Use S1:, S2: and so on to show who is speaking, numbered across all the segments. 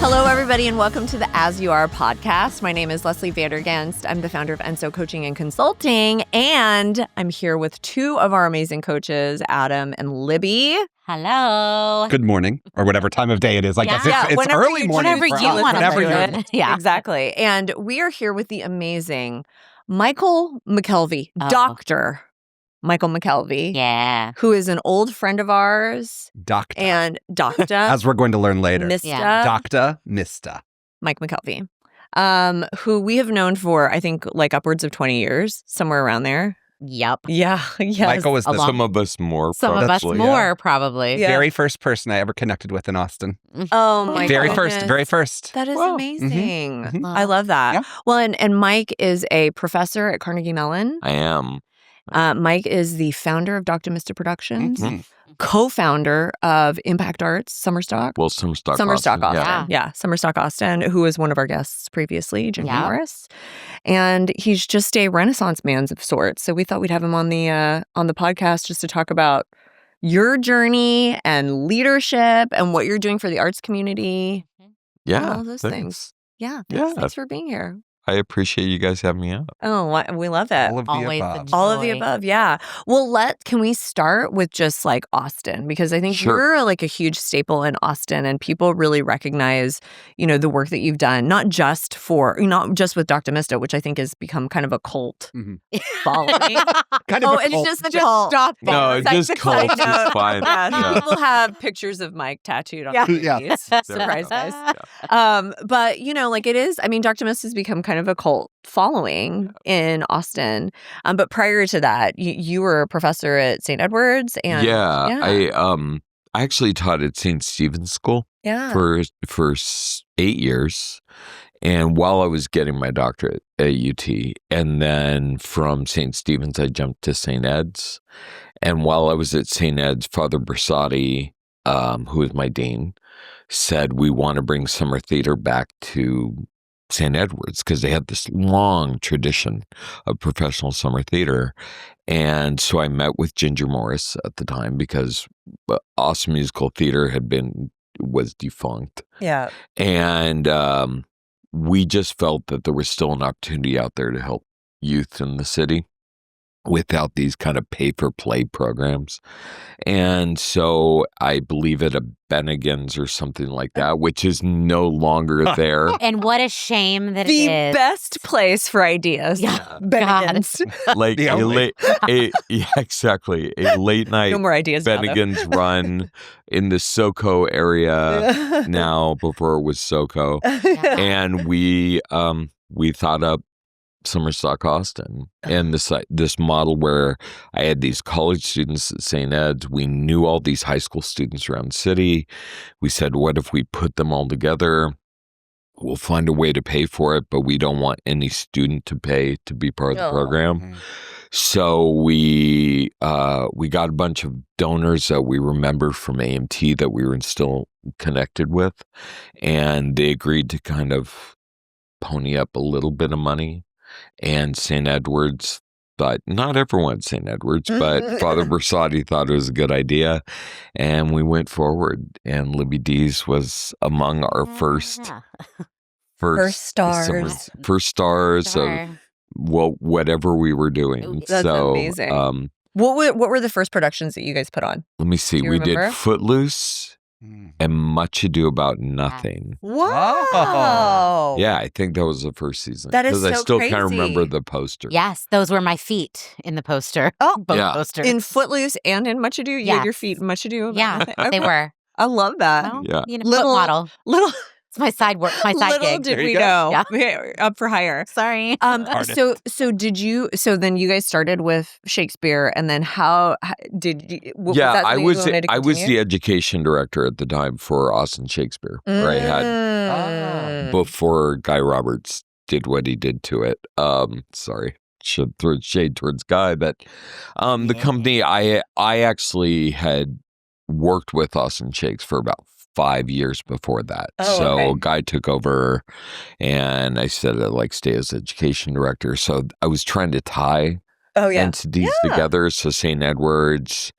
S1: Hello, everybody, and welcome to the As You Are podcast. My name is Leslie Vanderganst. I'm the founder of Enso Coaching and Consulting, and I'm here with two of our amazing coaches, Adam and Libby.
S2: Hello.
S3: Good morning, or whatever time of day it is. I guess it's early morning.
S2: Whenever you want to do it. Yeah,
S1: exactly. And we are here with the amazing Michael McKelvey, Doctor Michael McKelvey.
S2: Yeah.
S1: Who is an old friend of ours.
S3: Doctuh.
S1: And Doctuh.
S3: As we're going to learn later.
S1: Mistuh.
S2: Yeah.
S3: Doctuh Mistuh.
S1: Mike McKelvey. Who we have known for, I think, like upwards of 20 years, somewhere around there.
S2: Yep.
S1: Yeah. Yes.
S3: Michael was
S4: Some of us more.
S2: Some of us
S3: Probably,
S2: more, probably.
S1: Yeah.
S3: very first person I ever connected with in Austin.
S1: Oh, my
S3: Very
S1: goodness.
S3: first.
S1: That is
S3: Wow.
S1: amazing.
S3: Mhm.
S1: I love that.
S3: Yeah.
S1: Well, and Mike is a professor at Carnegie Mellon.
S4: I am.
S1: Mike is the founder of Doctuh Mistuh Productions,
S3: Mhm.
S1: co-founder of Impact Arts, Summerstock.
S4: Well, Summerstock
S1: Summerstock Austin.
S4: Yeah.
S1: Yeah, Summerstock Austin, who was one of our guests previously, Jim
S2: Yeah.
S1: Morris. And he's just a Renaissance man of sorts. So we thought we'd have him on the podcast just to talk about your journey and leadership and what you're doing for the arts community.
S4: Yeah.
S1: all those
S4: thanks.
S1: things. Yeah.
S4: Yeah.
S1: Thanks for being here.
S4: I appreciate you guys having me out.
S1: Oh, we love it.
S3: All of the
S2: Always
S3: above.
S2: the
S1: All of the
S2: joy.
S1: above, yeah. Well, can we start with just like Austin? Because I think
S4: Sure.
S1: you're like a huge staple in Austin, and people really recognize, the work that you've done, not just with Doctuh Mistuh, which I think has become kind of a cult
S3: Mhm.
S1: following.
S3: Kind of
S1: Oh,
S3: a
S1: it's
S3: cult.
S1: just the cult.
S2: Stop
S4: No,
S2: that.
S1: Like
S4: just
S1: the
S4: cults
S1: side note.
S4: is fine.
S1: Yeah,
S4: Yeah.
S1: people have pictures of Mike tattooed on
S2: Yeah.
S1: their
S3: Yeah.
S1: knees.
S4: There we
S1: Surprise,
S4: go.
S1: guys.
S4: Yeah.
S1: But like it is. I mean, Doctuh Mistuh has become kind of a cult following in Austin. But prior to that, you were a professor at St. Edward's, and
S4: I actually taught at St. Stephen's School
S1: yeah,
S4: for 8 years. And while I was getting my doctorate at UT, and then from St. Stephen's, I jumped to St. Ed's. And while I was at St. Ed's, Father Bersati, who is my dean, said, we want to bring summer theater back to St. Edward's because they had this long tradition of professional summer theater. And so I met with Ginger Morris at the time because Austin Musical Theater was defunct.
S1: yeah.
S4: And we just felt that there was still an opportunity out there to help youth in the city without these kind of pay-for-play programs. And so I believe at a Bennigan's or something like that, which is no longer there.
S2: And what a shame that
S1: The
S2: it is.
S1: best place for ideas.
S2: Yeah.
S1: Bennigan's.
S4: Like
S3: The
S4: a
S3: only.
S4: yeah, exactly. A late night
S1: No more ideas. about it.
S4: Bennigan's run in the SoCo area now, before it was SoCo. And we thought up Summerstock Austin and this model where I had these college students at St. Ed's. We knew all these high school students around the city. We said, what if we put them all together? We'll find a way to pay for it, but we don't want any student to pay to be part of the
S1: Oh.
S4: program.
S3: Mhm.
S4: So we got a bunch of donors that we remember from AMT that we were still connected with, and they agreed to kind of pony up a little bit of money. And St. Edward's thought, not everyone at St. Edward's, but Father Bersati thought it was a good idea. And we went forward. And Libby Dees was among our first
S1: stars.
S4: first stars of
S2: Star.
S4: whatever we were doing.
S1: That's
S4: so,
S1: amazing. What were the first productions that you guys put on?
S4: let me see.
S1: Do you
S4: We
S1: remember?
S4: did Footloose
S3: Mm.
S4: and Much Ado About Nothing.
S1: Wow.
S4: Yeah, I think that was the first season.
S1: That is
S4: 'Cause I
S1: so
S4: still can't
S1: crazy.
S4: remember the poster.
S2: Yes, those were my feet in the poster.
S1: Oh,
S2: Both
S4: Yeah.
S2: posters.
S1: in Footloose and in Much Ado, you had
S2: Yes.
S1: your feet in Much Ado. About
S2: Yeah,
S1: Nothing.
S2: they
S1: Okay.
S2: were.
S1: I love that.
S2: Well,
S4: Yeah.
S1: Little-
S2: foot model.
S1: Little
S2: It's my side work, my side
S1: little
S2: gig.
S1: did
S3: There
S1: we
S3: you
S1: know.
S2: go.
S1: Yeah. Up for hire.
S2: Sorry.
S3: Artist.
S1: So then you guys started with Shakespeare, and then how did you? Was
S4: Yeah,
S1: that
S4: I
S1: something you
S4: was
S1: wanted to
S4: I was
S1: continue?
S4: the education director at the time for Austin Shakespeare, where I had
S1: Mm.
S4: before Guy Roberts did what he did to it. Sorry, should throw shade towards Guy, but the company I actually had worked with Austin Shakes for about 5 years before that.
S1: Oh,
S4: So
S1: okay.
S4: Guy took over, and I said I'd like stay as education director. So I was trying to tie
S1: Oh yeah.
S4: entities together. So St. Edward's,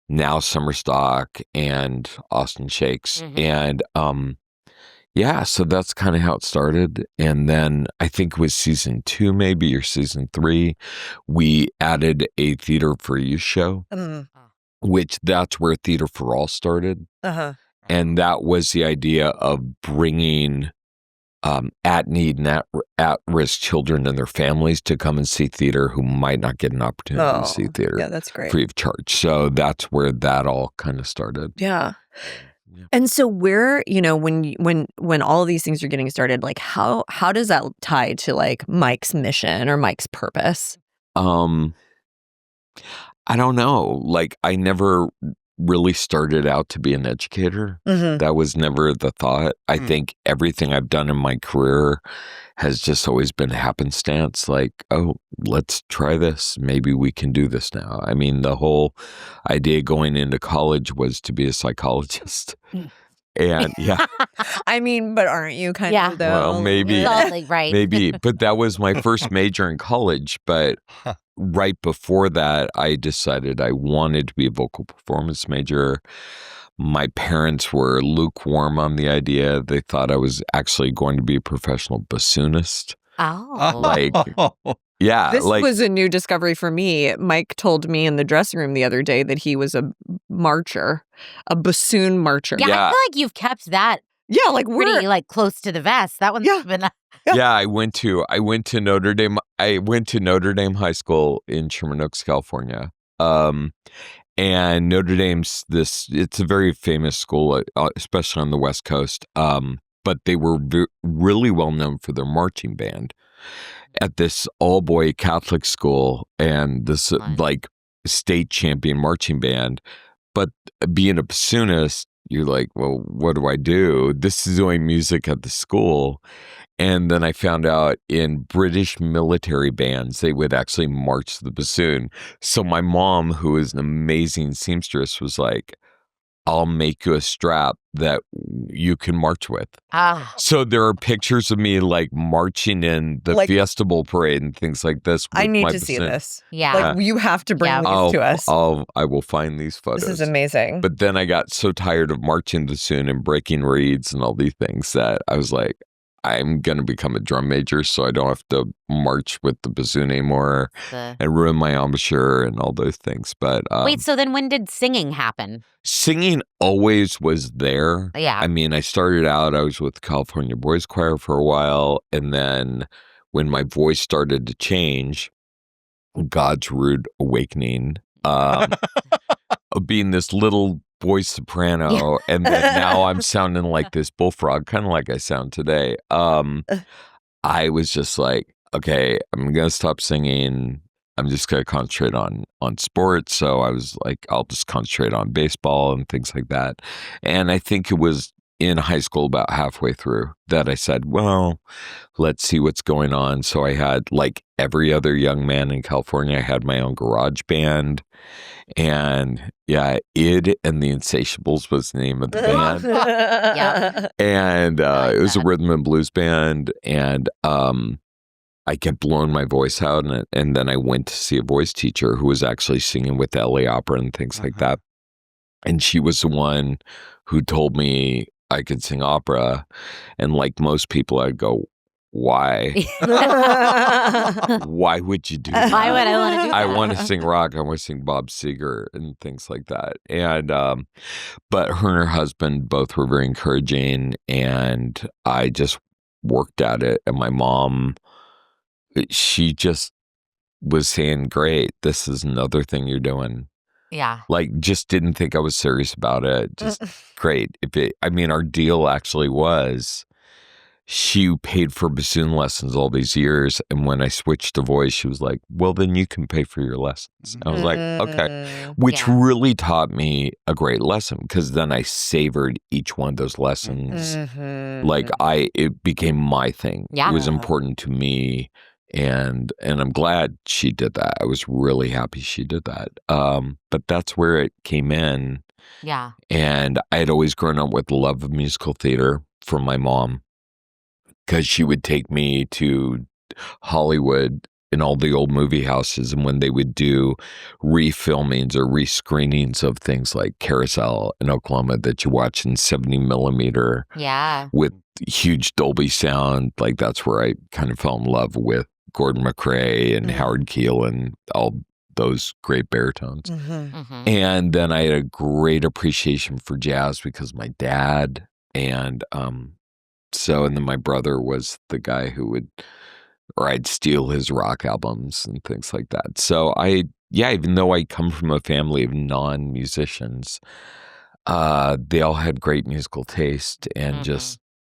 S4: now Summerstock, and Austin Shakes.
S2: Mhm.
S4: And yeah, so that's kind of how it started. And then I think it was season 2, maybe, or season 3, we added a Theater for You show, which that's where Theater for All started. And that was the idea of bringing at-need and at-risk children and their families to come and see theater who might not get an opportunity to see theater.
S1: Yeah, that's great.
S4: Free of charge. So that's where that all kind of started.
S1: Yeah. And so where, when all of these things are getting started, like how does that tie to like Mike's mission or Mike's purpose?
S4: I don't know. Like I never really started out to be an educator. That was never the thought. I think everything I've done in my career has just always been happenstance. Like, oh, let's try this. Maybe we can do this now. I mean, the whole idea going into college was to be a psychologist. And yeah.
S1: I mean, but aren't you kind of though?
S4: Well, maybe.
S2: Right.
S4: Maybe. But that was my first major in college. But right before that, I decided I wanted to be a vocal performance major. My parents were lukewarm on the idea. They thought I was actually going to be a professional bassoonist.
S2: Oh.
S4: Like, yeah.
S1: This was a new discovery for me. Mike told me in the dressing room the other day that he was a marcher, a bassoon marcher.
S2: Yeah, I feel like you've kept that
S1: like
S2: pretty like close to the vest. That one's been
S4: Yeah, I went to Notre Dame. I went to Notre Dame High School in Sherman Oaks, California. And Notre Dame's it's a very famous school, especially on the West Coast. But they were really well known for their marching band at this all-boy Catholic school, and this like state champion marching band. But being a bassoonist, you're like, well, what do I do? This is doing music at the school. And then I found out in British military bands, they would actually march the bassoon. So my mom, who is an amazing seamstress, was like, I'll make you a strap that you can march with. So there are pictures of me like marching in the Fiesta Bowl parade and things like this.
S1: I need to see this.
S2: Yeah.
S1: Like you have to bring these to us.
S4: I will find these photos.
S1: This is amazing.
S4: But then I got so tired of marching the bassoon and breaking reeds and all these things that I was like, I'm going to become a drum major so I don't have to march with the bassoon anymore and ruin my embouchure and all those things. But
S2: wait, so then when did singing happen?
S4: Singing always was there.
S2: Yeah.
S4: I mean, I started out, I was with California Boys Choir for a while. And then when my voice started to change, God's rude awakening, of being this little voice soprano, and then now I'm sounding like this bullfrog, kind of like I sound today. I was just like, okay, I'm gonna stop singing. I'm just gonna concentrate on sports. So I was like, I'll just concentrate on baseball and things like that. And I think it was in high school about halfway through that I said, well, let's see what's going on. So I had, like every other young man in California, I had my own garage band. And yeah, Id and the Insatiables was the name of the band. And it was a rhythm and blues band. And I kept blowing my voice out. And then I went to see a voice teacher who was actually singing with the LA Opera and things like that. And she was the one who told me I could sing opera. And like most people, I'd go, why? Why would you do that?
S2: Why would I want to do that?
S4: I want to sing rock. I want to sing Bob Seger and things like that. And, but her and her husband both were very encouraging, and I just worked at it. And my mom, she just was saying, great, this is another thing you're doing.
S2: Yeah.
S4: Like, just didn't think I was serious about it. Just great. Our deal actually was, she paid for bassoon lessons all these years. And when I switched to voice, she was like, well, then you can pay for your lessons. I was like, okay, which really taught me a great lesson, because then I savored each one of those lessons. Like it became my thing.
S2: Yeah.
S4: It was important to me. And I'm glad she did that. I was really happy she did that. But that's where it came in.
S2: Yeah.
S4: And I had always grown up with the love of musical theater from my mom, because she would take me to Hollywood in all the old movie houses, and when they would do refilmings or rescreenings of things like Carousel in Oklahoma that you watch in 70 millimeter with huge Dolby sound, like that's where I kind of fell in love with Gordon McRae and Howard Keel and all those great baritones. And then I had a great appreciation for jazz because my dad and then my brother was the guy who would, or I'd steal his rock albums and things like that. So even though I come from a family of non-musicians, they all had great musical taste and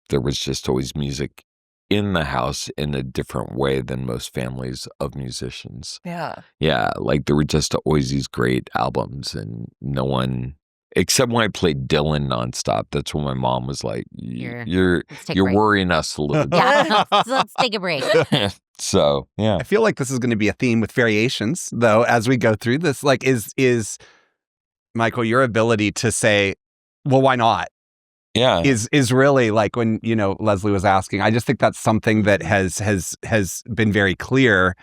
S4: there was just always music in the house in a different way than most families of musicians. Yeah, like there were just always these great albums and no one, except when I played Dylan nonstop, that's when my mom was like, you're worrying us a little bit.
S2: Let's take a break.
S4: So, yeah.
S3: I feel like this is going to be a theme with variations, though, as we go through this. Like, is Michael, your ability to say, well, why not?
S4: Yeah.
S3: Is really like when, Leslie was asking, I just think that's something that has been very clear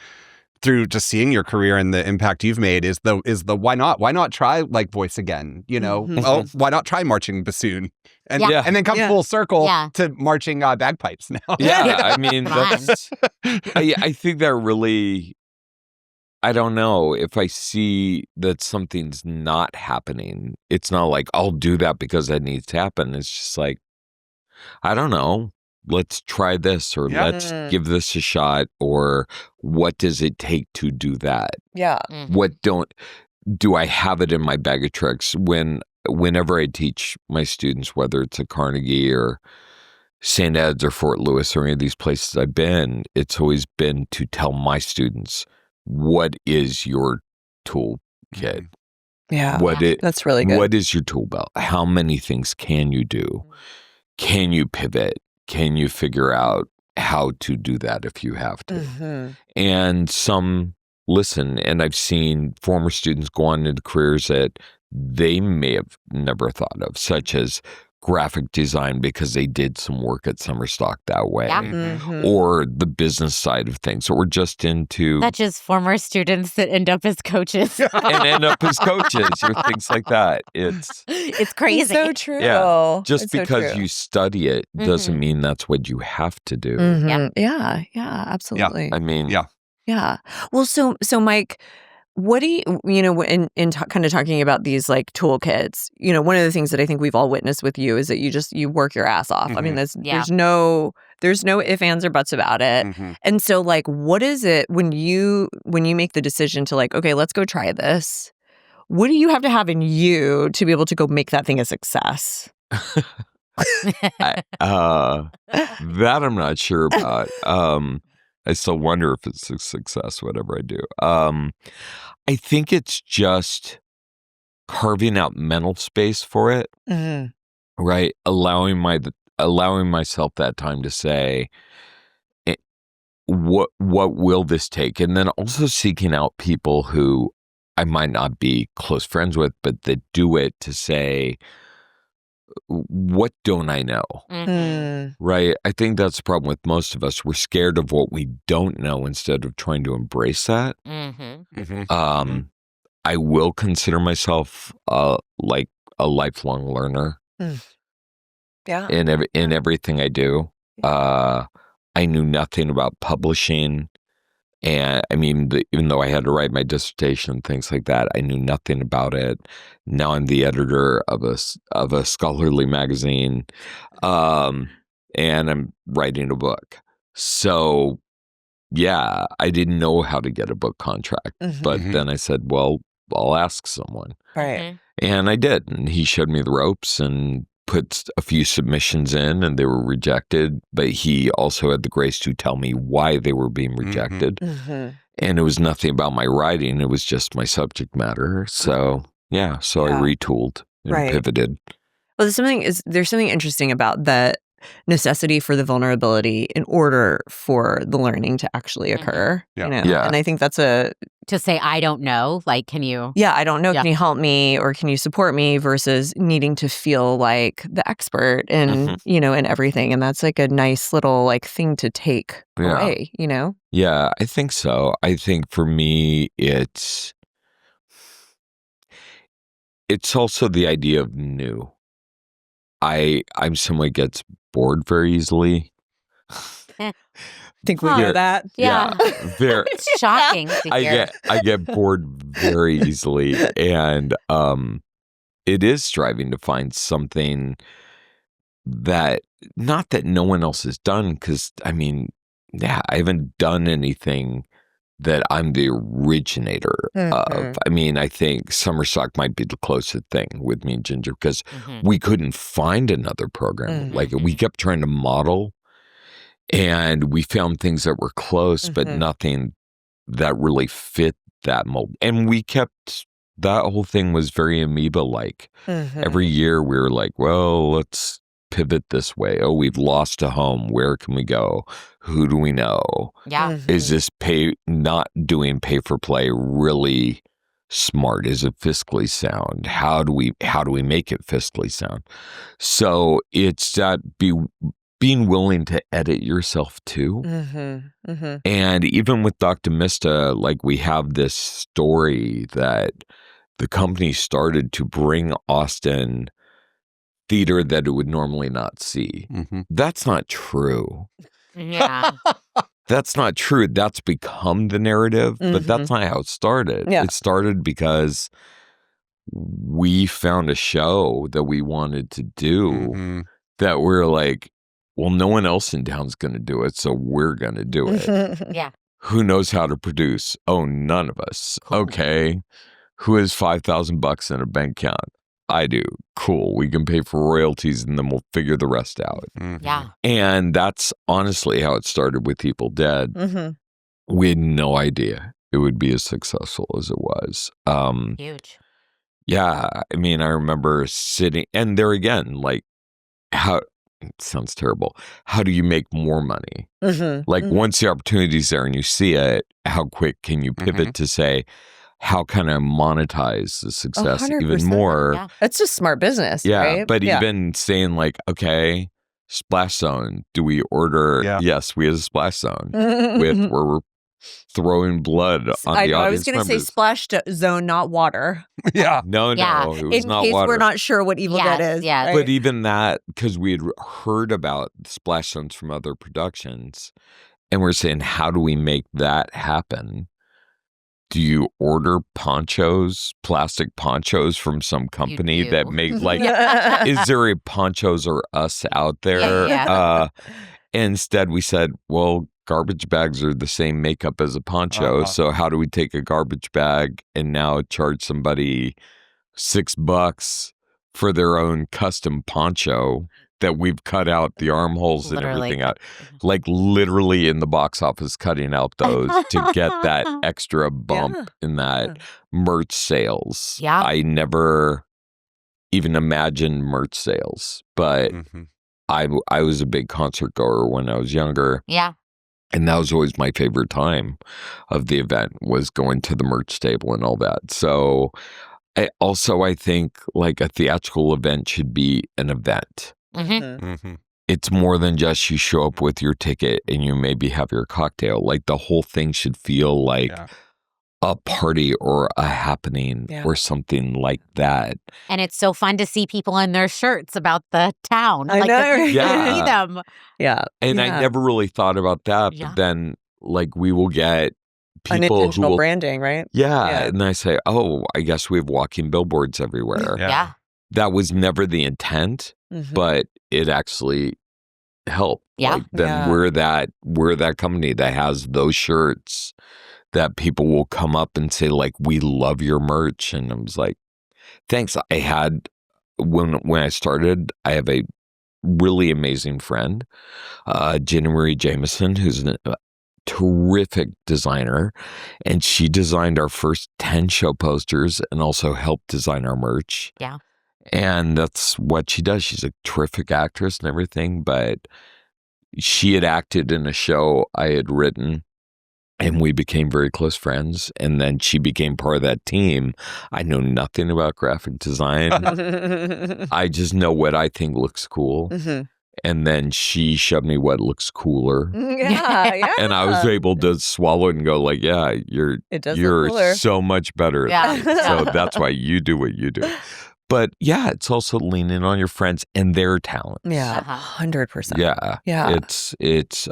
S3: through just seeing your career and the impact you've made is the why not try like voice again, oh, why not try marching bassoon and then come full circle to marching bagpipes now.
S4: I mean, I think that really, I don't know, if I see that something's not happening, it's not like I'll do that because that needs to happen. It's just like, I don't know, let's try this or let's give this a shot, or what does it take to do that? What do I have it in my bag of tricks? Whenever I teach my students, whether it's at Carnegie or St. Ed's or Fort Lewis or any of these places I've been, it's always been to tell my students, what is your toolkit?
S1: That's really good.
S4: What is your tool belt? How many things can you do? Can you pivot? Can you figure out how to do that if you have to? And some listen, and I've seen former students go on into careers that they may have never thought of, such as graphic design because they did some work at Summer Stock that way, or the business side of things, or just into
S2: such as former students that end up as coaches
S4: and end up as coaches or things like that. It's
S2: crazy.
S1: It's so true.
S4: Yeah, just because you study it doesn't mean that's what you have to do.
S1: Yeah, absolutely.
S4: I mean,
S1: yeah. Well, so Mike, what do in kind of talking about these like toolkits, one of the things that I think we've all witnessed with you is that you work your ass off. I mean, there's no ifs, ands, or buts about it. And so like, what is it when you make the decision to like, okay, let's go try this? What do you have to have in you to be able to go make that thing a success?
S4: That I'm not sure about. I still wonder if it's a success, whatever I do. I think it's just carving out mental space for it, right? Allowing myself that time to say, what will this take? And then also seeking out people who I might not be close friends with, but that do it to say, what don't I know? Right? I think that's the problem with most of us. We're scared of what we don't know instead of trying to embrace that. I will consider myself like a lifelong learner. In everything I do. I knew nothing about publishing. And I mean, even though I had to write my dissertation and things like that, I knew nothing about it. Now I'm the editor of a scholarly magazine, and I'm writing a book. So, yeah, I didn't know how to get a book contract, but then I said, well, I'll ask someone.
S1: Right.
S4: And I did, and he showed me the ropes and put a few submissions in, and they were rejected, but he also had the grace to tell me why they were being rejected. And it was nothing about my writing, it was just my subject matter. So I retooled and pivoted.
S1: Well, there's something interesting about that. necessity for the vulnerability in order for the learning to actually occur.
S3: Yeah.
S1: You know?
S4: Yeah.
S1: And I think that's
S2: To say, I don't know, like, can you?
S1: yeah, I don't know.
S2: Yeah.
S1: Can you help me or can you support me versus needing to feel like the expert in, you know, in everything. And that's like a nice little like thing to take
S4: Yeah.
S1: away, you know?
S4: Yeah, I think so. I think for me, it's also the idea of new. I'm someone who gets bored very easily.
S1: I think we
S2: Huh.
S1: know that.
S2: Yeah.
S4: Very.
S2: It's shocking to hear.
S4: I get bored very easily, and it is striving to find something that not that no one else has done, because I mean, yeah, I haven't done anything that I'm the originator of. I mean, I think Summer Stock might be the closest thing with me and Ginger, because we couldn't find another program. Like, we kept trying to model, and we found things that were close, but nothing that really fit that mold. And we kept, that whole thing was very amoeba-like. Every year we were like, well, let's pivot this way. Oh, we've lost a home. Where can we go? Who do we know?
S2: Yeah.
S4: Is this not doing pay for play really smart? Is it fiscally sound? How do we make it fiscally sound? So it's that being willing to edit yourself too. And even with Doctuh Mistuh, like, we have this story that the company started to bring Austin theater that it would normally not see. That's not true.
S2: Yeah.
S4: That's not true. That's become the narrative, but that's not how it started.
S1: Yeah.
S4: It started because we found a show that we wanted to do that we're like, well, no one else in town's going to do it, so we're going to do it.
S2: Yeah.
S4: Who knows how to produce? Oh, none of us.
S2: Cool.
S4: Okay. Who has $5,000 in a bank account? I do. Cool. We can pay for royalties and then we'll figure the rest out.
S2: Yeah.
S4: And that's honestly how it started with People Dead. We had no idea it would be as successful as it was.
S2: Huge.
S4: Yeah. I mean, I remember sitting, and there again, like, how, it sounds terrible. How do you make more money? Like, once the opportunity's there and you see it, how quick can you pivot to say, how can I monetize the success even
S1: 100%.
S4: more?
S2: Yeah.
S1: That's just smart business,
S4: Yeah,
S1: right?
S4: but even saying like, okay, splash zone, do we order?
S3: Yeah.
S4: Yes, we have a splash zone with where we're throwing blood on the audience
S1: I was going to say
S4: members.
S1: splash zone, not water.
S3: Yeah.
S4: No,
S2: Yeah.
S4: it was
S1: In
S4: not
S1: case
S4: water.
S1: we're not sure what Evil
S2: Yes,
S1: Dead is.
S2: yes.
S1: right?
S4: But even that, because we had heard about splash zones from other productions, and we're saying, how do we make that happen? Do you order ponchos, plastic ponchos from some company
S2: do.
S4: that make like, is there a Ponchos or Us out there?
S2: Yeah.
S4: Instead, we said, well, garbage bags are the same makeup as a poncho. So how do we take a garbage bag and now charge somebody $6 for their own custom poncho that we've cut out the armholes and
S2: Literally.
S4: everything out? Like, literally in the box office cutting out those to get that extra bump in that merch sales.
S2: Yeah.
S4: I never even imagined merch sales, but I was a big concert goer when I was younger.
S2: Yeah.
S4: And that was always my favorite time of the event, was going to the merch table and all that. So I think like a theatrical event should be an event. It's more than just you show up with your ticket and you maybe have your cocktail. Like, the whole thing should feel like a party or a happening or something like that.
S2: And it's so fun to see people in their shirts about the town.
S1: I
S2: like,
S1: know,
S2: 'cause you
S4: right?
S2: see them.
S1: Yeah.
S4: And I never really thought about that.
S2: Yeah.
S4: But then, like, we will get people who
S1: Unintentional
S4: will,
S1: branding, right?
S4: yeah. And I say, oh, I guess we have walking billboards everywhere.
S2: Yeah.
S4: That was never the intent, but it actually helped.
S2: Yeah.
S4: Like, then we're that company that has those shirts that people will come up and say, like, we love your merch. And I was like, thanks. I had, when I started, I have a really amazing friend, Jenny Marie Jameson, who's a terrific designer. And she designed our first 10 show posters and also helped design our merch.
S2: Yeah.
S4: And that's what she does. She's a terrific actress and everything, but she had acted in a show I had written, and we became very close friends. And then she became part of that team. I know nothing about graphic design. I just know what I think looks cool. And then she showed me what looks cooler.
S1: Yeah.
S4: And I was able to swallow it and go like, yeah, you're so much better at this. So that's why you do what you do. But yeah, it's also leaning on your friends and their talents.
S1: Yeah, 100%.
S4: Yeah. It's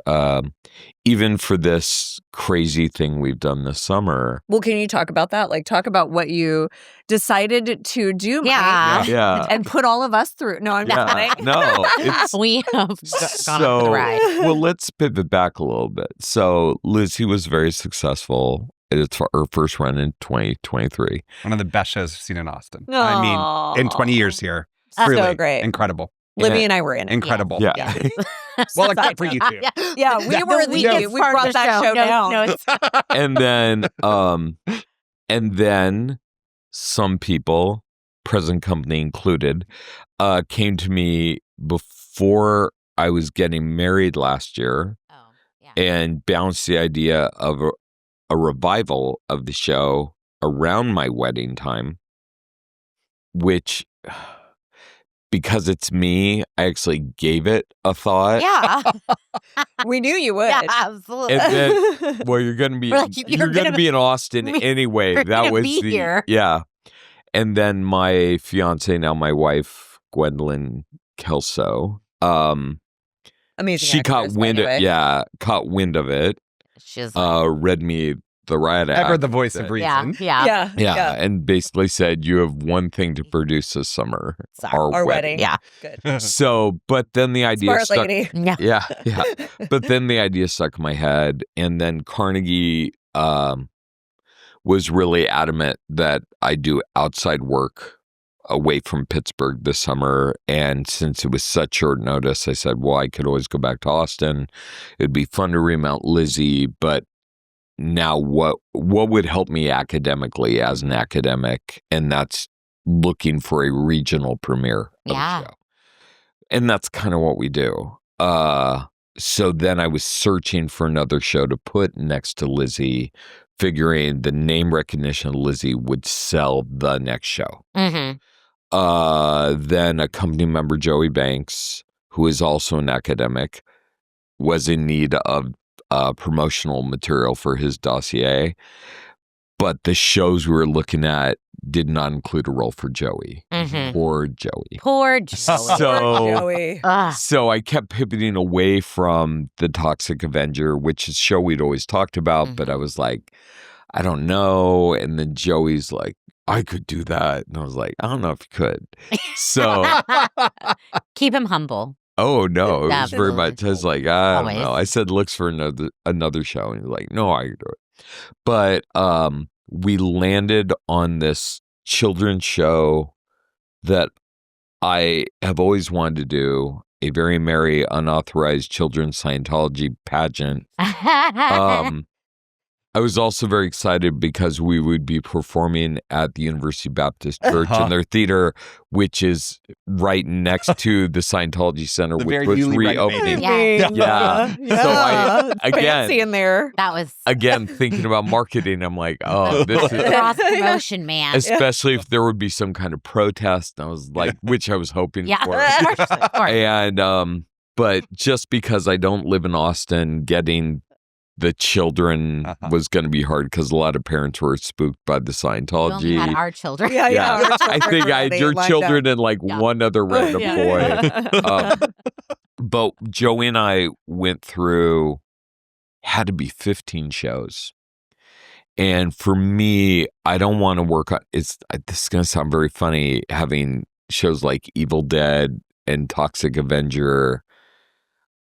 S4: even for this crazy thing we've done this summer.
S1: Well, can you talk about that? Like, talk about what you decided to do, Mike, and put all of us through. No, I'm just kidding.
S4: No,
S2: we have gone up the ride.
S4: Well, let's pivot back a little bit. So Lizzie was very successful. It's her first run in 2023.
S3: One of the best shows I've seen in Austin.
S1: Aww.
S3: I mean, in 20 years here.
S1: So
S3: Really
S1: great.
S3: Incredible.
S1: Libby and I were in it.
S3: Incredible.
S4: Yeah.
S3: Well, except for you two.
S1: Yeah, we were we brought that show down.
S2: No,
S4: And then some people, present company included, came to me before I was getting married last year and bounced the idea of a revival of the show around my wedding time, which, because it's me, I actually gave it a thought.
S2: Yeah.
S1: We knew you would.
S2: Yeah, absolutely.
S4: And then, well, you're going to be you're going to be in Austin anyway. That was
S2: here.
S4: Yeah. And then my fiance, now my wife, Gwendolyn Kelso,
S1: amazing.
S4: she caught
S1: actress,
S4: wind
S1: by the way.
S4: caught wind of it.
S2: She's
S4: Read me the riot act.
S3: Ever the voice of reason.
S2: Yeah.
S4: And basically said, you have one thing to produce this summer, our wedding.
S2: Yeah.
S1: Good.
S4: So, but then the idea
S1: Smart
S4: stuck.
S1: lady.
S2: Yeah.
S4: Yeah. But then the idea stuck in my head, and then Carnegie was really adamant that I do outside work away from Pittsburgh this summer. And since it was such short notice, I said, well, I could always go back to Austin. It'd be fun to remount Lizzie, but now what would help me academically as an academic? And that's looking for a regional premiere of the show. And that's kind of what we do. So then I was searching for another show to put next to Lizzie, figuring the name recognition of Lizzie would sell the next show.
S2: Mm-hmm.
S4: Then a company member, Joey Banks, who is also an academic, was in need of promotional material for his dossier. But the shows we were looking at did not include a role for Joey.
S2: Mm-hmm.
S4: Poor Joey.
S2: Poor Joey.
S4: So I kept pivoting away from The Toxic Avenger, which is a show we'd always talked about, but I was like, I don't know. And then Joey's like, I could do that. And I was like, I don't know if you could. So
S2: keep him humble.
S4: Oh, no. It was very
S2: Absolutely.
S4: much, I was like, I don't
S2: Always.
S4: know. I said, looks for another show. And he's like, no, I can do it. But we landed on this children's show that I have always wanted to do, a very merry, unauthorized children's Scientology pageant. I was also very excited because we would be performing at the University Baptist Church in their theater, which is right next to the Scientology Center,
S3: The
S4: which
S3: very
S4: was
S3: newly
S4: reopening.
S3: renovated.
S4: Yeah. So I, again,
S1: fancy in there.
S2: That was
S4: again, thinking about marketing, I'm like, oh, this is...
S2: cross promotion, man.
S4: Especially if there would be some kind of protest. And I was like, which I was hoping for.
S2: Of course.
S4: And, but just because I don't live in Austin, getting the children was going to be hard because a lot of parents were spooked by the
S2: We only
S4: Scientology.
S2: had our children.
S1: Yeah.
S4: I think I had your children and like one other random boy. But Joey and I went through, had to be 15 shows. And for me, I don't want to work on, this is going to sound very funny, having shows like Evil Dead and Toxic Avenger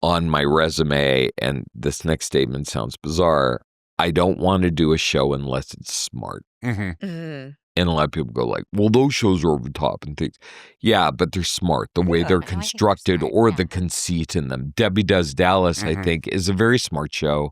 S4: on my resume, and this next statement sounds bizarre. I don't want to do a show unless it's smart. And a lot of people go like, well, those shows are over the top and things. Yeah, but they're smart. The way they're constructed or the conceit in them. Debbie Does Dallas, I think, is a very smart show.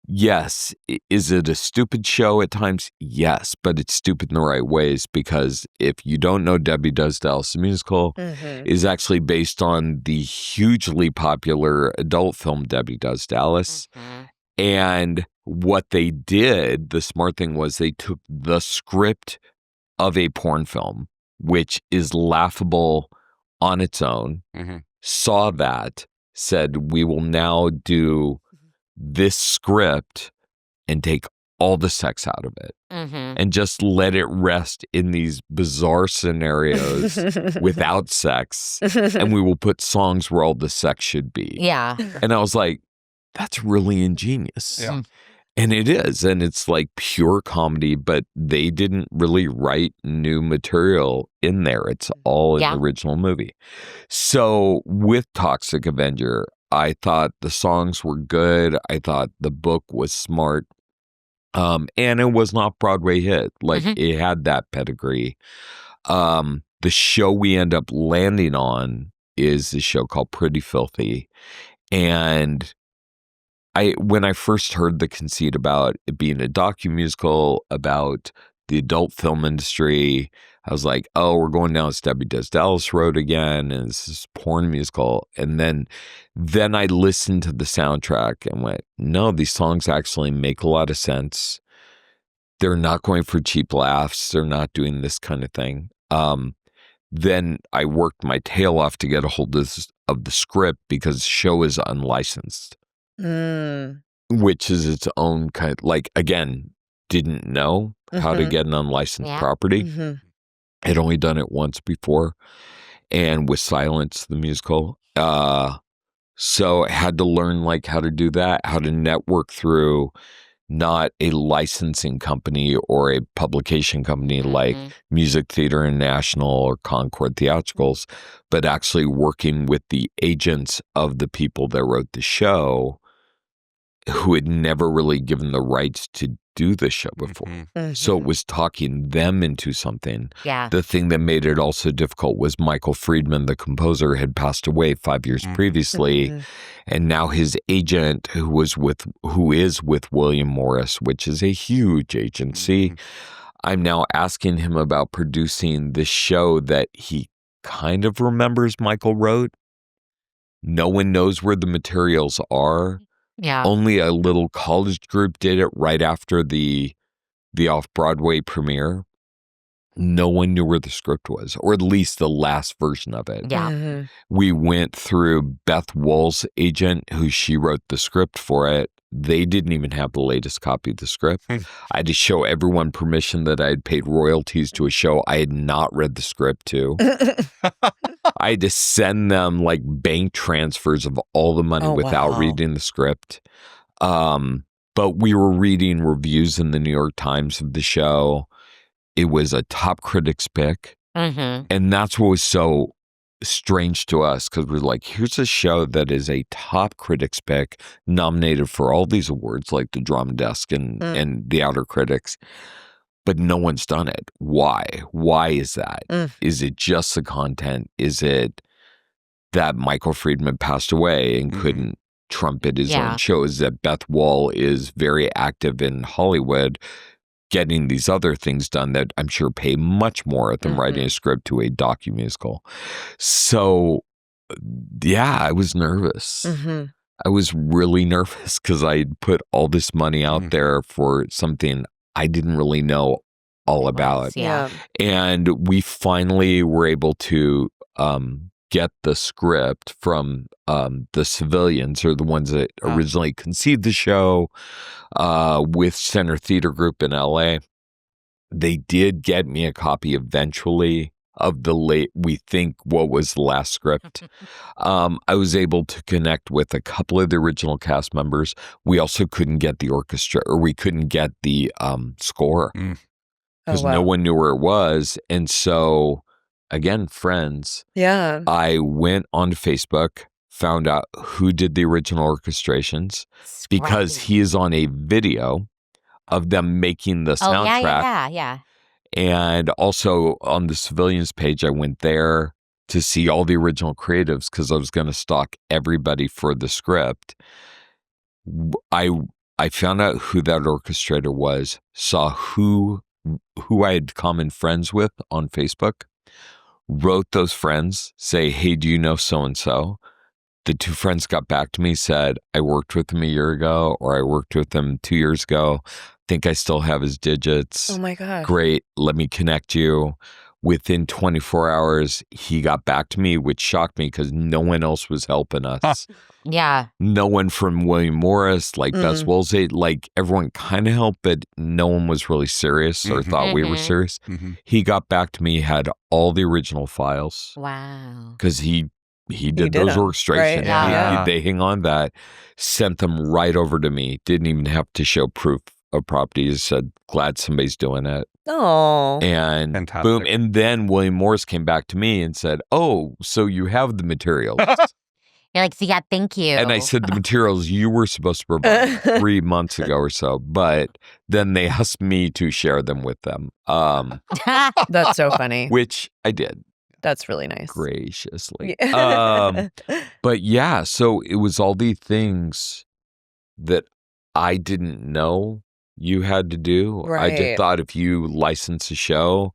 S4: yes. Is it a stupid show at times? Yes, but it's stupid in the right ways, because if you don't know, Debbie Does Dallas the Musical is actually based on the hugely popular adult film Debbie Does Dallas. And what they did, the smart thing was they took the script of a porn film, which is laughable on its own, saw that, said, we will now do this script and take all the sex out of it and just let it rest in these bizarre scenarios without sex. And we will put songs where all the sex should be.
S2: Yeah.
S4: And I was like, that's really ingenious.
S3: Yeah.
S4: And it is. And it's like pure comedy, but they didn't really write new material in there. It's all in the original movie. So with Toxic Avenger, I thought the songs were good. I thought the book was smart. And it was not Broadway hit. Like it had that pedigree. The show we end up landing on is a show called Pretty Filthy. And when I first heard the conceit about it being a docu-musical about the adult film industry, I was like, oh, we're going down Debbie Does Dallas road again, and this is porn musical. And then I listened to the soundtrack and went, no, these songs actually make a lot of sense. They're not going for cheap laughs. They're not doing this kind of thing. Then I worked my tail off to get a hold of the script, because the show is unlicensed. Which is its own kind of, like, again, didn't know how to get an unlicensed property. Had only done it once before, and with Silence, the musical. So I had to learn like how to do that, how to network through not a licensing company or a publication company like Music Theater International or Concord Theatricals, but actually working with the agents of the people that wrote the show, who had never really given the rights to do the show before. So it was talking them into something.
S2: Yeah.
S4: The thing that made it also difficult was Michael Friedman, the composer, had passed away 5 years previously. And now his agent, who is with William Morris, which is a huge agency, I'm now asking him about producing this show that he kind of remembers Michael wrote. No one knows where the materials are.
S2: Yeah.
S4: Only a little college group did it right after the off-Broadway premiere. No one knew where the script was, or at least the last version of it.
S2: Yeah.
S4: We went through Beth Wool's agent, who she wrote the script for it. They didn't even have the latest copy of the script. I had to show everyone permission that I had paid royalties to a show I had not read the script to. I had to send them like bank transfers of all the money without reading the script. But we were reading reviews in the New York Times of the show. It was a top critics pick. And that's what was so strange to us, because we're like, here's a show that is a top critics pick, nominated for all these awards like the Drama Desk and the Outer Critics, but no one's done it. Why? Why is that? Is it just the content? Is it that Michael Friedman passed away and couldn't trumpet his own show? Is that Beth Wall is very active in Hollywood, getting these other things done that I'm sure pay much more than writing a script to a docu-musical. So, yeah, I was nervous. I was really nervous because I put all this money out there for something I didn't really know all about.
S2: Yeah.
S4: And we finally were able to get the script from the civilians, or the ones that originally conceived the show, with Center Theater Group in LA. They did get me a copy eventually of we think what was the last script. I was able to connect with a couple of the original cast members. We also couldn't get the orchestra, or we couldn't get the score, because no one knew where it was. And so, again, friends.
S1: Yeah.
S4: I went on Facebook, found out who did the original orchestrations, because he is on a video of them making the soundtrack.
S2: Yeah.
S4: And also on the Civilians page, I went there to see all the original creatives, because I was going to stalk everybody for the script. I I found out who that orchestrator was, saw who I had common friends with on Facebook, wrote those friends, say, hey, do you know so-and-so? The two friends got back to me, said, I worked with him a year ago, or I worked with him 2 years ago. Think I still have his digits.
S1: Oh my gosh.
S4: Great. Let me connect you. Within 24 hours, he got back to me, which shocked me because no one else was helping us.
S2: Yeah.
S4: No one from William Morris, like Best Woolsey, like everyone kind of helped, but no one was really serious or thought we were serious. He got back to me, had all the original files.
S2: Wow.
S4: Because he did
S1: did
S4: those
S1: them,
S4: orchestrations.
S1: right? Yeah.
S4: They hang on that, sent them right over to me. Didn't even have to show proof of property. Just said, glad somebody's doing it.
S1: Oh.
S4: And
S3: Fantastic.
S4: boom. And then William Morris came back to me and said, oh, so you have the materials.
S2: You're like, so yeah, thank you.
S4: And I said, the materials you were supposed to provide 3 months ago or so. But then they asked me to share them with them,
S1: That's so funny.
S4: which I did.
S1: That's really nice.
S4: Graciously.
S1: Yeah.
S4: But yeah, so it was all these things that I didn't know you had to do. I
S1: Right.
S4: just thought if you license a show,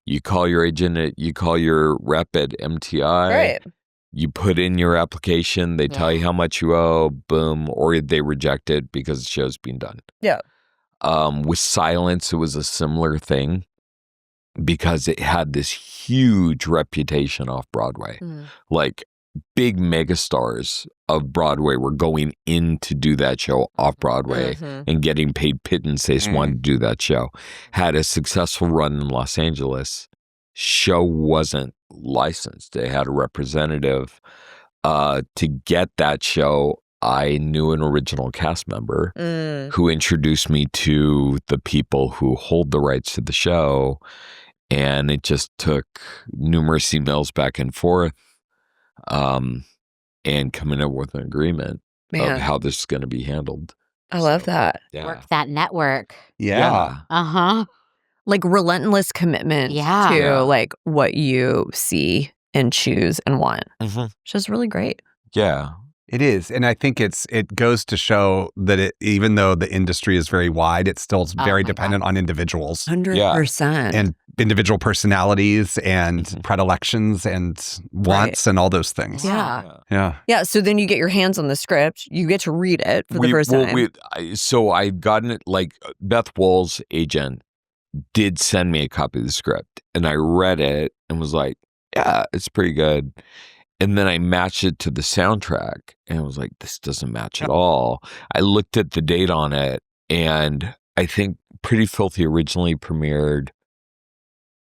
S4: you call your agent, you call your rep at MTI,
S1: Right.
S4: you put in your application, they tell you how much you owe, boom, or they reject it because the show's being done.
S1: Yeah.
S4: With Silence, it was a similar thing because it had this huge reputation off Broadway. Like big megastars of Broadway were going in to do that show off Broadway and getting paid pittance. They just wanted to do that show. Had a successful run in Los Angeles. Show wasn't licensed. They had a representative. To get that show, I knew an original cast member who introduced me to the people who hold the rights to the show. And it just took numerous emails back and forth. And coming up with an agreement of how this is going to be handled.
S1: I love that.
S4: Yeah.
S2: Work that network.
S3: Yeah.
S2: Uh-huh.
S1: Like relentless commitment
S2: Yeah.
S1: to
S4: Yeah.
S1: like what you see and choose and want.
S4: Mhm.
S1: Which is really great.
S3: Yeah. It is. And I think it goes to show that even though the industry is very wide, it's still very
S2: my
S3: dependent on individuals
S1: 100%.
S3: and individual personalities and predilections and wants and all those things.
S1: Yeah.
S3: Yeah.
S1: Yeah. So then you get your hands on the script. You get to read it for the first time.
S4: So I'd gotten it, like Beth Wool's agent did send me a copy of the script and I read it and was like, yeah, it's pretty good. And then I matched it to the soundtrack and I was like, this doesn't match at all. I looked at the date on it and I think Pretty Filthy originally premiered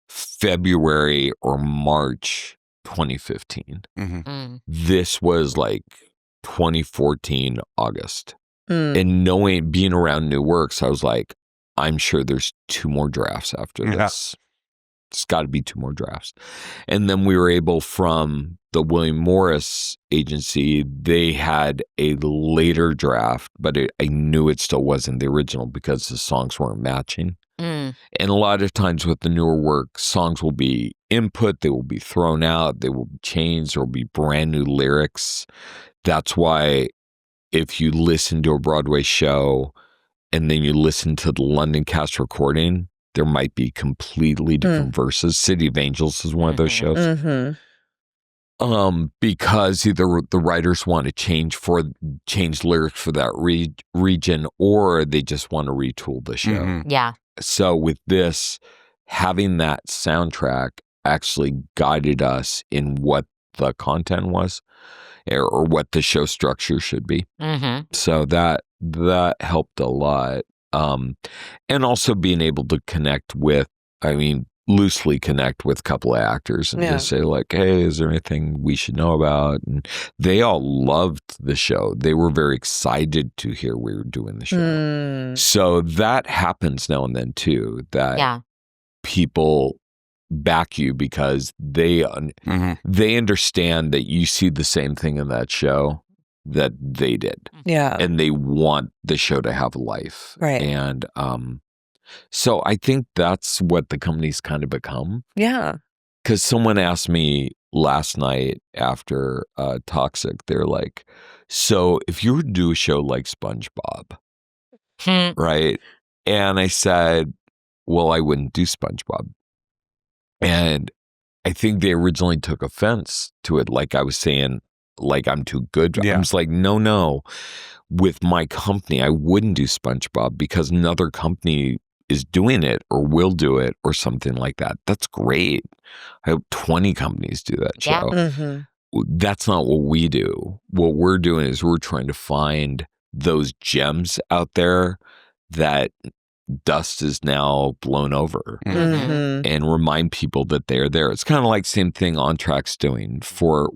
S4: February or March 2015. This was like 2014 August. And being around new works, I was like, I'm sure there's 2 more drafts after this. It's got to be 2 more drafts. And then we were able, from the William Morris agency, they had a later draft, but I knew it still wasn't the original because the songs weren't matching. And a lot of times with the newer work, songs will be input, they will be thrown out, they will be changed, there will be brand new lyrics. That's why if you listen to a Broadway show and then you listen to the London cast recording, there might be completely different verses. City of Angels is one of those shows. Because either the writers want to change lyrics for that region, or they just want to retool the show.
S2: Yeah.
S4: So with this, having that soundtrack actually guided us in what the content was, or what the show structure should be. So that helped a lot. And also being able to loosely connect with a couple of actors and just say like, hey, is there anything we should know about? And they all loved the show. They were very excited to hear we were doing the show. So that happens now and then too, that people back you because they understand that you see the same thing in that show that they did.
S1: Yeah.
S4: And they want the show to have a life.
S1: Right.
S4: And so I think that's what the company's kind of become.
S1: Yeah.
S4: Because someone asked me last night after Toxic, they're like, so if you were to do a show like SpongeBob, right? And I said, well, I wouldn't do SpongeBob. And I think they originally took offense to it. Like I was saying, like I'm too good.
S3: Yeah.
S4: I was like, no. With my company, I wouldn't do SpongeBob because another company is doing it or will do it or something like that. That's great. I hope 20 companies do that show.
S2: Yeah.
S1: Mm-hmm.
S4: That's not what we do. What we're doing is we're trying to find those gems out there that dust is now blown over
S1: Mm-hmm.
S4: and remind people that they're there. It's kind of like same thing On Track's doing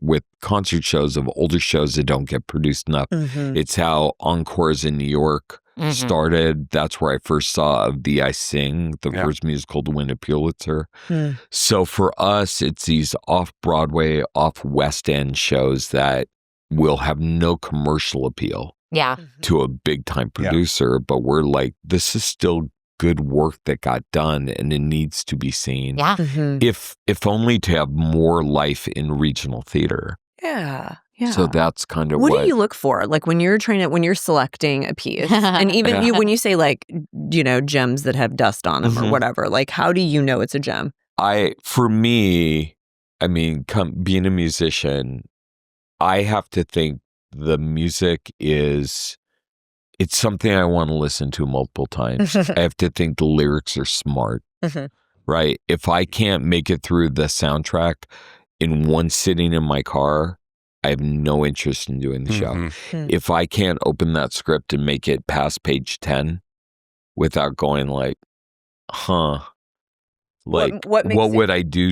S4: with concert shows of older shows that don't get produced enough.
S1: Mm-hmm.
S4: It's how Encores in New York started. That's where I first saw Of Thee I Sing, the first musical to win a Pulitzer.
S1: Mm.
S4: So for us, it's these off-Broadway, off-West End shows that will have no commercial appeal
S2: Yeah.
S4: to a big-time producer, but we're like, this is still good work that got done and it needs to be seen.
S2: Yeah.
S1: Mm-hmm.
S4: If only to have more life in regional theater.
S1: Yeah. Yeah.
S4: So that's kind of
S1: what do you look for? Like when you're selecting a piece, and even
S4: Yeah.
S1: when you say like, gems that have dust on them or
S4: Mhm.
S1: whatever, like how do you know it's a gem?
S4: For me, I mean, being a musician, I have to think the music it's something I want to listen to multiple times. I have to think the lyrics are smart,
S1: Mhm.
S4: right? If I can't make it through the soundtrack in one sitting in my car, I have no interest in doing the show.
S1: Mhm.
S4: If I can't open that script and make it past page 10 without going like, like
S1: what makes
S4: what
S1: it-
S4: would I do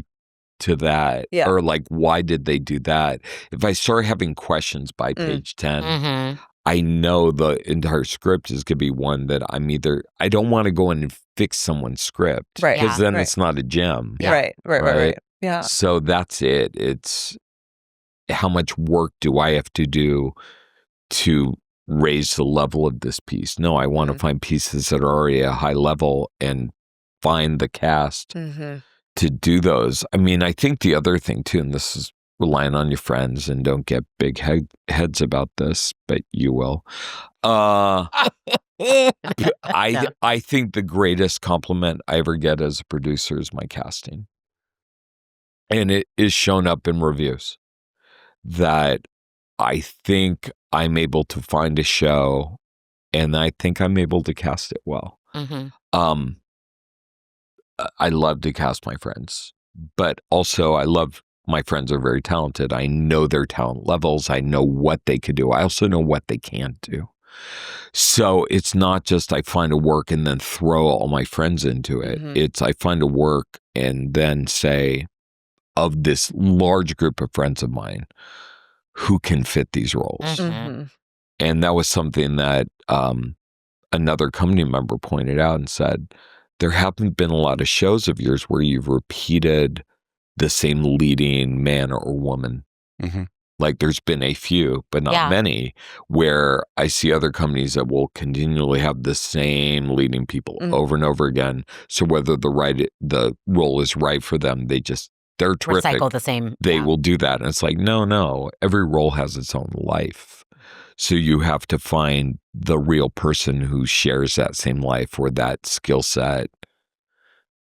S4: to that?
S1: Yeah.
S4: Or like, why did they do that? If I start having questions by page 10, I know the entire script is going to be one that I don't want to go in and fix someone's script.
S1: Right.
S4: Because then
S1: Right.
S4: it's not a gem.
S1: Right.
S4: Right.
S1: Yeah.
S4: So that's it. It's how much work do I have to do to raise the level of this piece? No, I want to find pieces that are already at a high level and find the cast
S1: Mm-hmm.
S4: to do those. I mean, I think the other thing too, and this is relying on your friends and don't get big heads about this, but you will. I think the greatest compliment I ever get as a producer is my casting. And it is shown up in reviews that I think I'm able to find a show and I think I'm able to cast it well. I love to cast my friends, but also my friends are very talented. I know their talent levels. I know what they could do. I also know what they can't do. So it's not just I find a work and then throw all my friends into it. It's I find a work and then say, of this large group of friends of mine, who can fit these roles?
S1: Mm-hmm.
S4: And that was something that another company member pointed out and said, there haven't been a lot of shows of yours where you've repeated the same leading man or woman.
S3: Mm-hmm.
S4: Like there's been a few, but not many, where I see other companies that will continually have the same leading people over and over again. So whether the role is right for them, they're terrific.
S2: Recycle the same.
S4: They will do that. And it's like, no, every role has its own life. So you have to find the real person who shares that same life or that skill set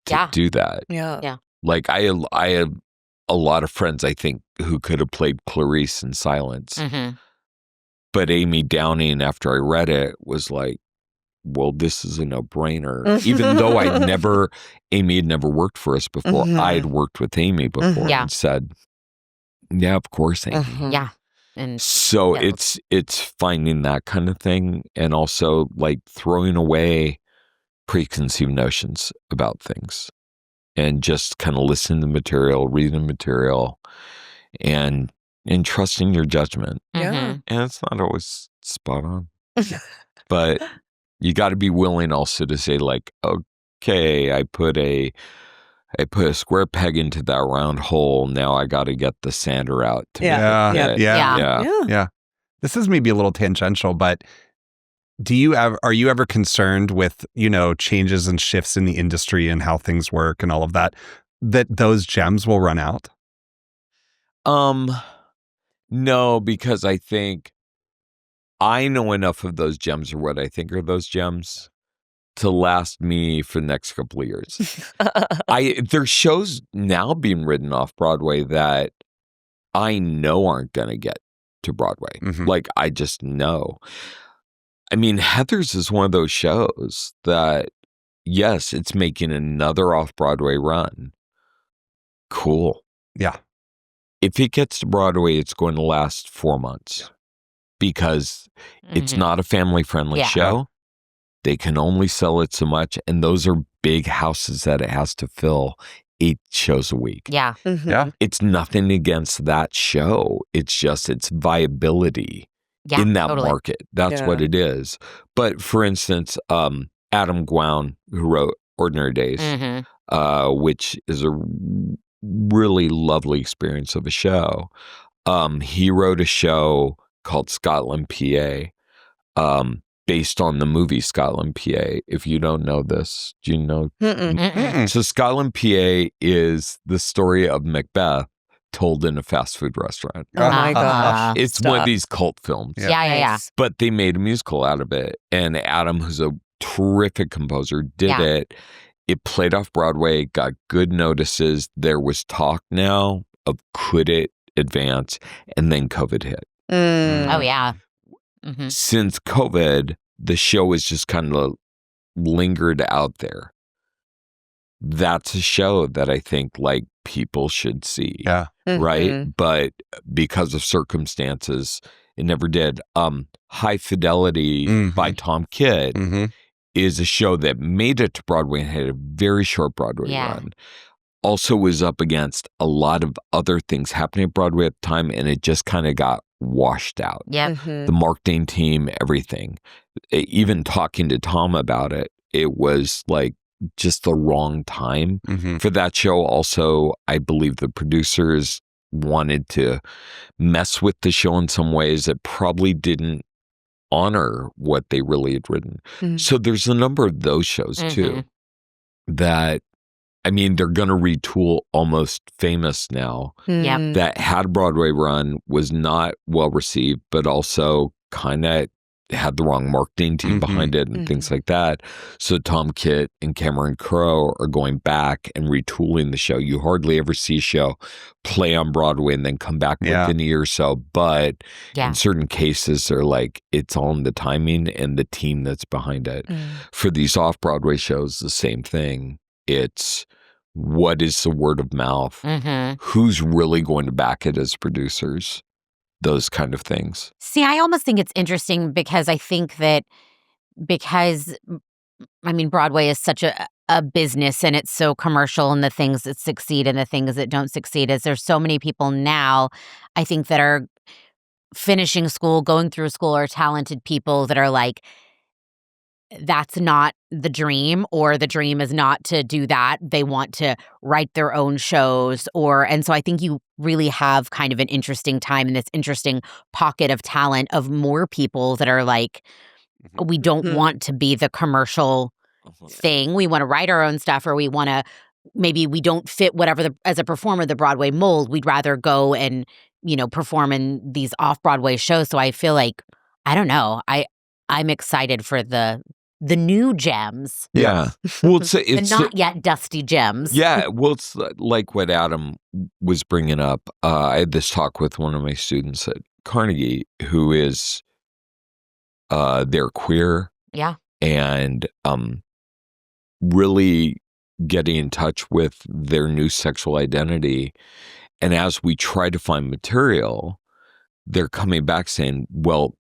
S4: to do that.
S1: Yeah.
S4: Like I have a lot of friends, I think, who could have played Clarice in Silence. But Amy Downing, after I read it, was like, well, this is a no-brainer. Even though Amy had never worked for us before. I had worked with Amy before and said, yeah, of course, Amy.
S2: Yeah. And
S4: so it's finding that kind of thing and also like throwing away preconceived notions about things and just kind of listening to the material, reading the material and trusting your judgment.
S1: Yeah.
S4: And it's not always spot on. But you got to be willing also to say like, okay, I put a square peg into that round hole. Now I got to get the sander out. To
S3: Yeah. This is maybe a little tangential, but are you ever concerned with, changes and shifts in the industry and how things work and all of that those gems will run out?
S4: No, because I think I know enough of those gems, or what I think are those gems, to last me for the next couple of years. There's shows now being written off Broadway that I know aren't going to get to Broadway. Like, I just know. I mean, Heathers is one of those shows that, yes, it's making another off-Broadway run. Cool.
S3: Yeah.
S4: If it gets to Broadway, it's going to last 4 months because it's not a family-friendly show. They can only sell it so much, and those are big houses that it has to fill 8 shows a week.
S2: Yeah.
S3: Yeah.
S4: It's nothing against that show. It's just its viability in that market. That's what it is. But for instance, Adam Gwown, who wrote Ordinary Days, which is a really lovely experience of a show. He wrote a show called Scotland, PA, based on the movie Scotland, PA. If you don't know this, do you know? So Scotland, PA is the story of Macbeth told in a fast food restaurant.
S1: Oh my gosh.
S4: It's one of these cult films.
S2: Yeah.
S4: But they made a musical out of it. And Adam, who's a terrific composer, did it. It played off Broadway, got good notices. There was talk now of could it advance, and then COVID hit.
S2: Oh, yeah.
S4: Since COVID, the show has just kind of lingered out there. That's a show that I think like people should see. Yeah. Right? But because of circumstances, it never did. High Fidelity by Tom Kitt is a show that made it to Broadway and had a very short Broadway run. Also was up against a lot of other things happening at Broadway at the time, and it just kind of got washed out. The marketing team, everything. Even talking to Tom about it, it was like just the wrong time for that show. Also, I believe the producers wanted to mess with the show in some ways that probably didn't honor what they really had written. So there's a number of those shows too that, I mean, they're going to retool Almost Famous now. That had a Broadway run, was not well received, but also kind of had the wrong marketing team behind it and things like that. So Tom Kitt and Cameron Crowe are going back and retooling the show. You hardly ever see a show play on Broadway and then come back within a year or so. But in certain cases, they're like, it's all in the timing and the team that's behind it. For these off-Broadway shows, the same thing. It's what is the word of mouth? Who's really going to back it as producers? Those kind of things.
S2: See, I almost think it's interesting because I think that Broadway is such a business and it's so commercial, and the things that succeed and the things that don't succeed is there's so many people now, I think, that are finishing school, going through school, or talented people that are like, that's not the dream, or the dream is not to do that. They want to write their own shows, and so I think you really have kind of an interesting time in this interesting pocket of talent of more people that are like, we don't want to be the commercial thing. We want to write our own stuff, or maybe we don't fit whatever as a performer, the Broadway mold. We'd rather go and, perform in these off-Broadway shows. So I feel like, I don't know, I'm excited for the new gems.
S4: Yeah. Well, it's
S2: the not yet dusty gems.
S4: Yeah. Well, it's like what Adam was bringing up. I had this talk with one of my students at Carnegie who is, they're queer.
S2: Yeah.
S4: And really getting in touch with their new sexual identity. And as we try to find material, they're coming back saying, well,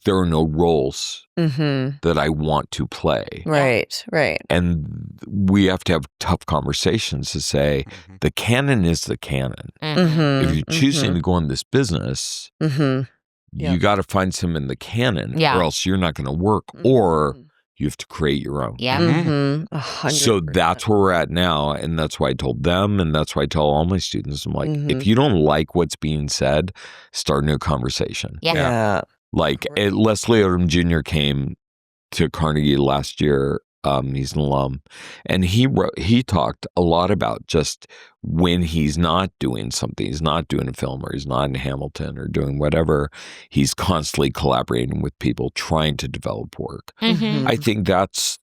S4: there are no roles that I want to play.
S1: Right.
S4: And we have to have tough conversations to say, the canon is the canon. If you're choosing to go in this business, you got to find some in the canon, or else you're not going to work, or you have to create your own. So that's where we're at now. And that's why I told them, and that's why I tell all my students, I'm like, if you don't like what's being said, start a new conversation. Like Leslie Odom Jr. came to Carnegie last year He's an alum, and he talked a lot about just when he's not doing something, he's not doing a film, or he's not in Hamilton or doing whatever, he's constantly collaborating with people, trying to develop work.
S2: Mhm.
S4: I think that's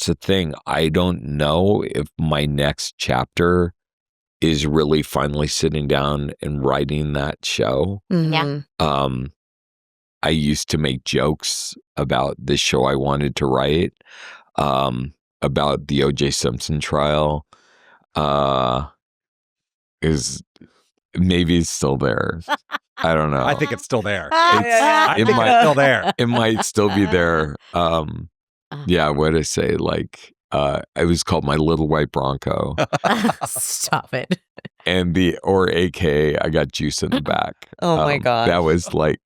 S4: a thing. I don't know if my next chapter is really finally sitting down and writing that show.
S1: Mhm.
S4: I used to make jokes about the show I wanted to write, about the O.J. Simpson trial. Is maybe it's still there. I don't know.
S3: I think it's still there.
S1: Yeah.
S3: I think it's still there.
S4: It might still be there. Yeah, what did I say? Like, I was called My Little White Bronco,
S2: Stop it.
S4: and AKA I got juice in the back.
S1: Oh my gosh.
S4: That was like,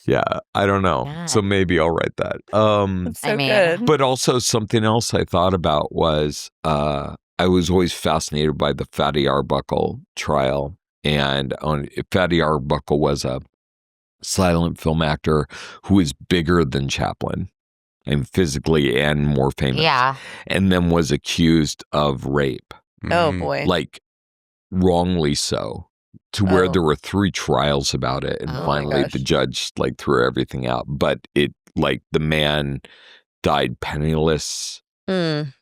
S4: yeah, I don't know.
S2: Yeah.
S4: So maybe I'll write that.
S1: That's so
S2: I mean,
S1: good.
S4: But also something else I thought about was I was always fascinated by the Fatty Arbuckle trial. And Fatty Arbuckle was a silent film actor who is bigger than Chaplin, and physically and more famous.
S2: yeah.
S4: And then was accused of rape,
S1: Oh
S3: Mhm.
S1: boy.
S4: like wrongly so, to where
S1: Oh.
S4: there were 3 trials about it. And
S2: Oh my
S4: finally
S1: gosh.
S4: the judge like threw everything out. But it, like, the man died penniless,
S1: Mm.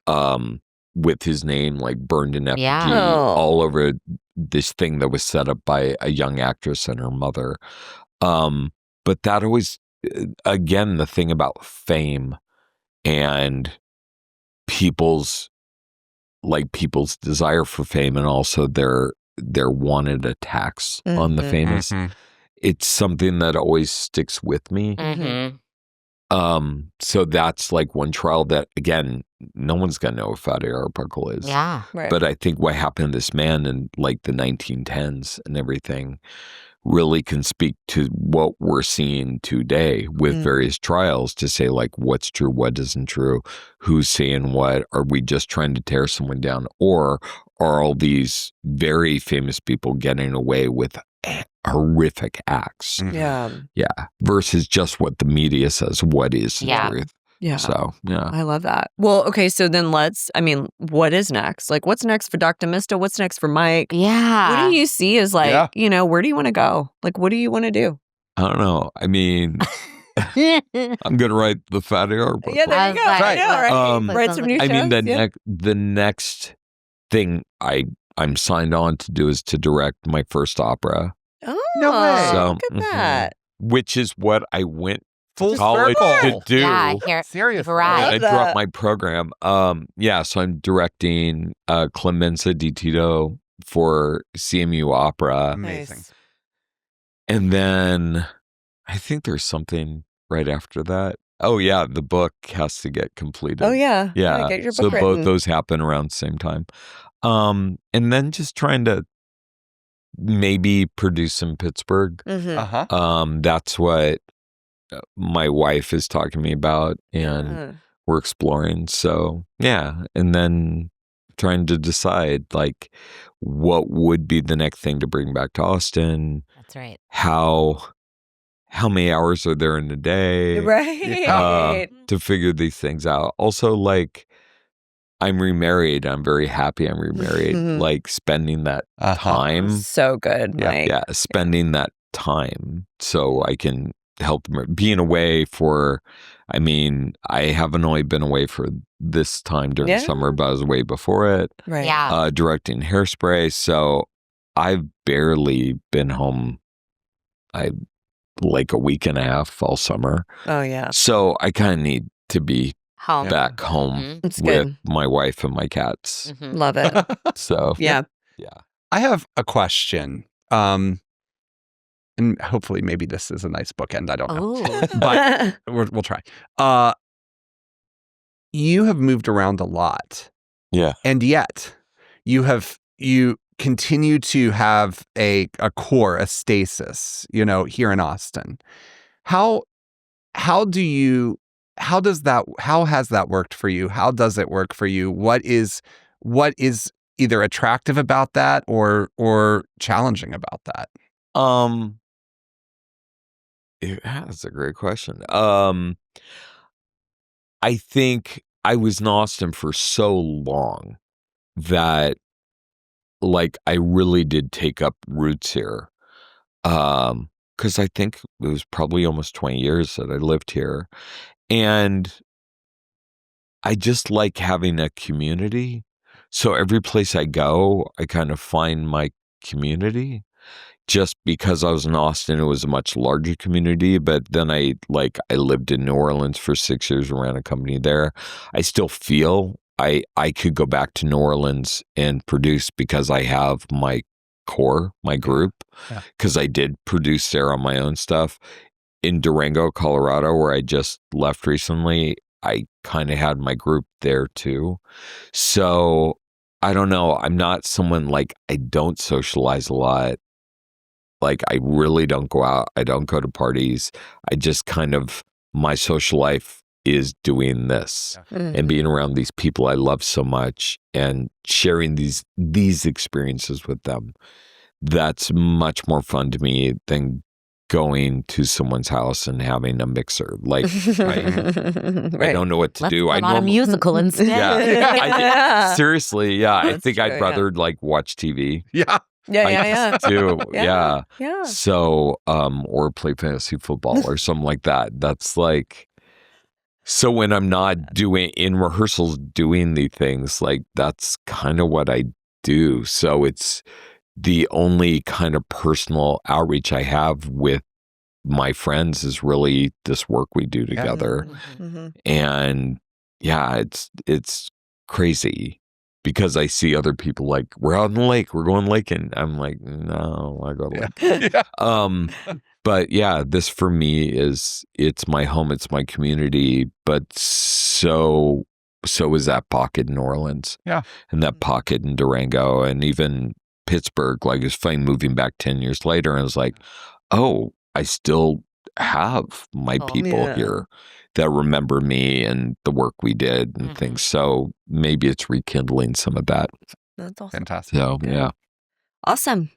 S4: with his name like burned in effigy
S2: Yeah.
S1: Oh.
S4: all over this thing that was set up by a young actress and her mother. But that always, again, the thing about fame and people's desire for fame, and also their wanted attacks on the
S1: Mhm.
S4: famous.
S3: Mhm.
S4: It's something that always sticks with me.
S2: Mm-hmm.
S4: So that's like one trial that, again, no one's gonna know what Fatty Arbuckle is.
S2: Yeah.
S1: Right.
S4: But I think what happened to this man in like the 1910s and everything really can speak to what we're seeing today with
S1: Mm.
S4: various trials, to say like what's true, what isn't true, who's saying what. Are we just trying to tear someone down, or are all these very famous people getting away with horrific acts?
S3: Mhm.
S1: Yeah.
S4: Yeah, versus just what the media says what is the
S2: Yeah.
S4: truth.
S1: Yeah.
S4: So yeah.
S1: I love that. Well, okay, so then what is next? Like, what's next for Doctuh Mistuh? What's next for Mike?
S2: Yeah.
S1: What do you see as like,
S3: Yeah.
S1: where do you want to go? Like, what do you want to do?
S4: I don't know. I mean, I'm gonna write the Fatty Arbuckle.
S1: Yeah, there
S2: I
S1: you
S2: was
S1: go.
S2: like,
S1: I know, right?
S4: Um,
S1: Write some new
S4: I mean,
S1: shows.
S4: the next thing I'm signed on to do is to direct my first opera,
S1: Oh,
S3: No way.
S4: So,
S1: look at
S4: mhm.
S1: that.
S4: which is what I went
S3: Full
S4: to college
S3: circle.
S4: to do.
S2: Yeah, here.
S3: Seriously.
S2: Right.
S4: I
S1: Love
S4: dropped
S1: that.
S4: my program. Yeah, so I'm directing Clemenza di Tito for CMU Opera.
S3: Amazing.
S1: Nice.
S4: And then I think there's something right after that. Oh yeah, the book has to get completed.
S1: Oh yeah.
S4: Yeah.
S1: Get your
S4: So
S1: book
S4: both
S1: written.
S4: those happen around the same time. And then just trying to maybe produce in Pittsburgh.
S1: Mhm.
S3: Uh-huh.
S4: That's what my wife is talking to me about, and
S1: Yeah.
S4: we're exploring. So yeah, and then trying to decide like what would be the next thing to bring back to Austin.
S2: That's right.
S4: How many hours are there in a day?
S1: Right.
S4: To figure these things out. Also, like, I'm remarried. I'm very happy I'm remarried. Like, spending that time.
S1: So good,
S3: Yeah.
S1: Mike.
S4: Yeah, spending that time so I can help them. Being away for, I mean, I haven't only been away for this time during
S1: Yeah.
S4: summer, but I was away before it,
S1: Right.
S2: Yeah.
S4: directing Hairspray. So I've barely been home, like a week and a half all summer.
S1: Oh yeah.
S4: So I kind of need to be
S2: Home.
S4: back home
S2: Mhm.
S1: It's
S4: with
S1: good.
S4: my wife and my cats.
S2: Mhm.
S1: Love it.
S4: So
S1: Yeah.
S4: yeah.
S3: I have a question. And hopefully maybe this is a nice bookend. I don't know.
S2: Oh.
S3: But we'll try. You have moved around a lot.
S4: Yeah.
S3: And yet you continue to have a core, a stasis, here in Austin. How has that worked for you? How does it work for you? What is either attractive about that or challenging about that?
S4: That's a great question. I think I was in Austin for so long that like I really did take up roots here. Because I think it was probably almost 20 years that I lived here. And I just like having a community. So every place I go, I kind of find my community. Just because I was in Austin, it was a much larger community. But then I lived in New Orleans for 6 years, ran a company there. I still feel I could go back to New Orleans and produce because I have my core, my group, because I did produce there on my own stuff. In Durango, Colorado, where I just left recently, I kind of had my group there too. So I don't know. I'm not someone like, I don't socialize a lot. Like I really don't go out. I don't go to parties. I just kind of, my social life is doing this and being around these people I love so much and sharing these experiences with them. That's much more fun to me than going to someone's house and having a mixer. Like I don't know what to do.
S2: I on a musical instead.
S4: Seriously, I think I'd rather like watch TV. Too. Yeah. So, or play fantasy football or something like that. That's like, so when I'm not in rehearsals doing the things, like that's kind of what I do. So it's the only kind of personal outreach I have with my friends is really this work we do together. And it's crazy. Because I see other people like, we're out in the lake, we're going laking. I'm like, no, I go to lake. But yeah, this for me it's my home, it's my community. But so is that pocket in New Orleans. And that pocket in Durango and even Pittsburgh. Like it's funny moving back 10 years later. And I was like, oh, I still have my people here that remember me and the work we did and things. So maybe it's rekindling some of that.
S1: That's awesome.
S3: Fantastic.
S4: So, yeah.
S1: Awesome.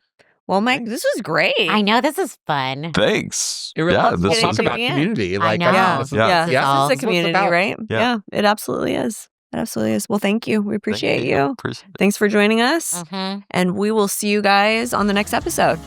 S1: Well, Mike, this was great.
S2: I know. This is fun.
S4: Thanks.
S3: It really
S4: this
S3: talk
S4: is
S3: about community. Like,
S2: I know.
S1: This is a community, right?
S3: Yeah.
S1: It absolutely is. It absolutely is. Well, thank you. We appreciate you.
S4: Appreciate it.
S1: Thanks for joining us. And we will see you guys on the next episode.